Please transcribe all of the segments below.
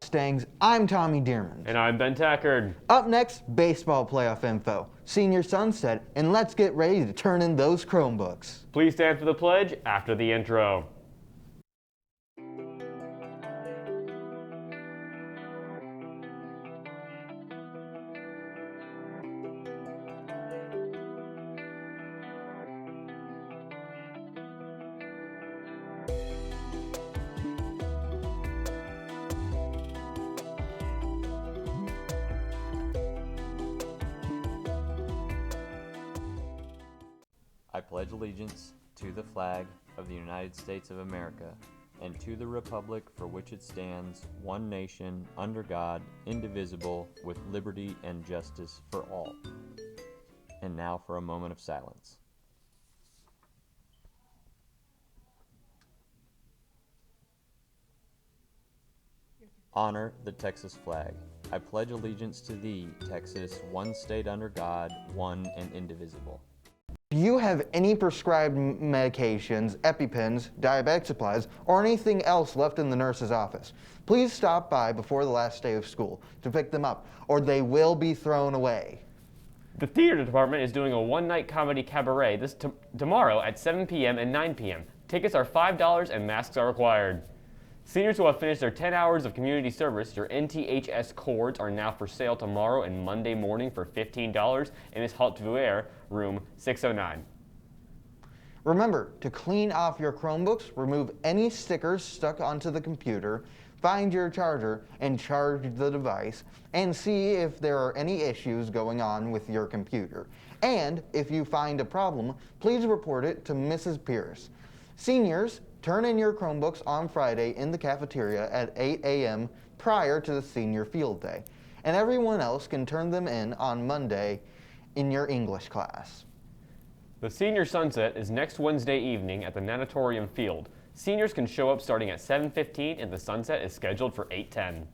Mustangs, I'm Tommy Dearman. And I'm Ben Tackard. Up next, baseball playoff info, senior sunset, and let's get ready to turn in those Chromebooks. Please stand for the pledge after the intro. I pledge allegiance to the flag of the United States of America and to the republic for which it stands, one nation, under God, indivisible, with liberty and justice for all. And now for a moment of silence. Honor the Texas flag. I pledge allegiance to thee, Texas, one state under God, one and indivisible. Do you have any prescribed medications, EpiPens, diabetic supplies, or anything else left in the nurse's office? Please stop by before the last day of school to pick them up, or they will be thrown away. The theater department is doing a one-night comedy cabaret tomorrow at 7 p.m. and 9 p.m. Tickets are $5 and masks are required. Seniors who have finished their 10 hours of community service, your NTHS cords are now for sale tomorrow and Monday morning for $15 in this Haute-Vuer, room 609. Remember to clean off your Chromebooks, remove any stickers stuck onto the computer, find your charger and charge the device, and see if there are any issues going on with your computer. And if you find a problem, please report it to Mrs. Pierce. Seniors, turn in your Chromebooks on Friday in the cafeteria at 8 a.m. prior to the senior field day. And everyone else can turn them in on Monday in your English class. The senior sunset is next Wednesday evening at the Natatorium Field. Seniors can show up starting at 7:15 and the sunset is scheduled for 8:10.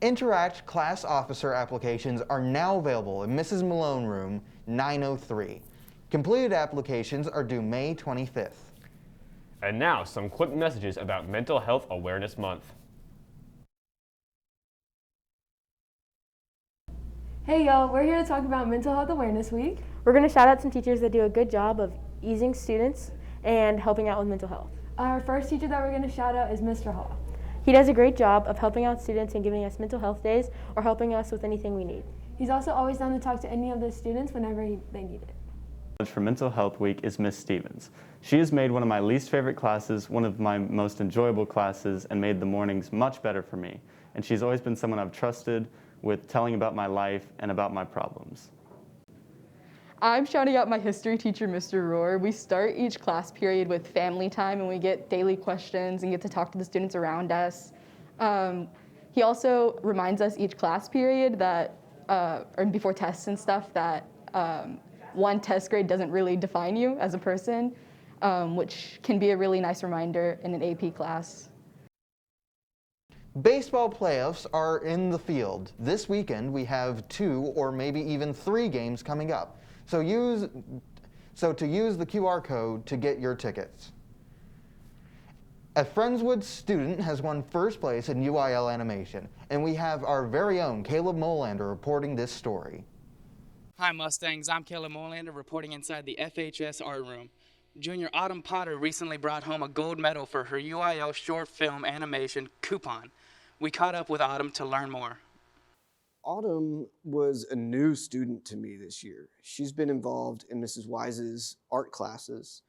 Interact class officer applications are now available in Mrs. Malone room 903. Completed applications are due May 25th. And now, some quick messages about Mental Health Awareness Month. Hey y'all, we're here to talk about Mental Health Awareness Week. We're going to shout out some teachers that do a good job of easing students and helping out with mental health. Our first teacher that we're going to shout out is Mr. Hall. He does a great job of helping out students and giving us mental health days or helping us with anything we need. He's also always down to talk to any of the students whenever they need it. For Mental Health Week is Miss Stevens. She has made one of my least favorite classes one of my most enjoyable classes and made the mornings much better for me. And she's always been someone I've trusted with telling about my life and about my problems. I'm shouting out my history teacher, Mr. Rohr. We start each class period with family time and we get daily questions and get to talk to the students around us. He also reminds us each class period that, or before tests and stuff, that one test grade doesn't really define you as a person, which can be a really nice reminder in an AP class. Baseball playoffs are in the field. This weekend we have 2 or maybe even 3 games coming up. So to use the QR code to get your tickets. A Friendswood student has won first place in UIL animation, and we have our very own Caleb Molander reporting this story. Hi Mustangs, I'm Caleb Molander reporting inside the FHS art room. Junior Autumn Potter recently brought home a gold medal for her UIL short film animation, Coupon. We caught up with Autumn to learn more. Autumn was a new student to me this year. She's been involved in Mrs. Wise's art classes,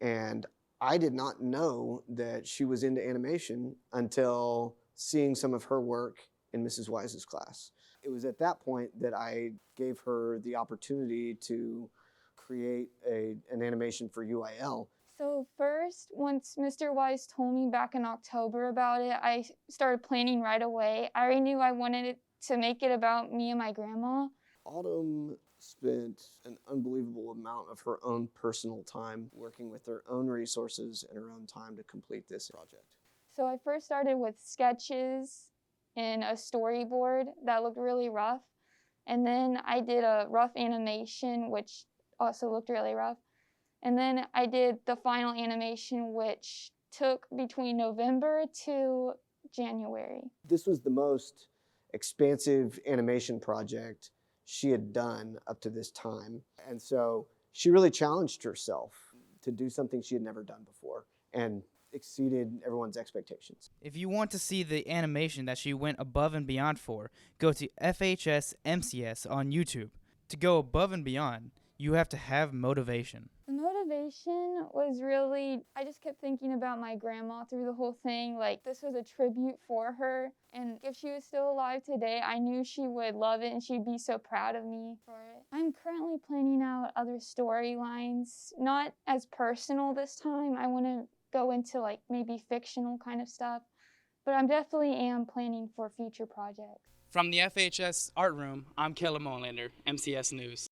and I did not know that she was into animation until seeing some of her work in Mrs. Wise's class. It was at that point that I gave her the opportunity to create an animation for UIL. So first, once Mr. Wise told me back in October about it, I started planning right away. I already knew I wanted to make it about me and my grandma. Autumn spent an unbelievable amount of her own personal time working with her own resources and her own time to complete this project. So I first started with sketches and a storyboard that looked really rough. And then I did a rough animation, which also looked really rough. And then I did the final animation, which took between November to January. This was the most expansive animation project she had done up to this time. And so she really challenged herself to do something she had never done before and exceeded everyone's expectations. If you want to see the animation that she went above and beyond for, go to FHS MCS on YouTube. To go above and beyond, you have to have motivation. The motivation was really, I just kept thinking about my grandma through the whole thing. Like, this was a tribute for her. And if she was still alive today, I knew she would love it and she'd be so proud of me for it. I'm currently planning out other storylines, not as personal this time. I want to go into like maybe fictional kind of stuff, but I definitely am planning for future projects. From the FHS Art Room, I'm Caleb Molander, MCS News.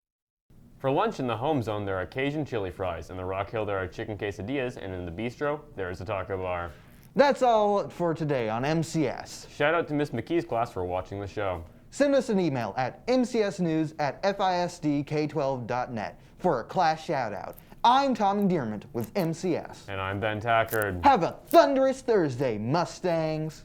For lunch in the home zone, there are Cajun chili fries. In the Rock Hill, there are chicken quesadillas. And in the bistro, there is a taco bar. That's all for today on MCS. Shout out to Miss McKee's class for watching the show. Send us an email at mcsnews@fisdk12.net for a class shout out. I'm Tom Endearment with MCS. And I'm Ben Tackard. Have a thunderous Thursday, Mustangs.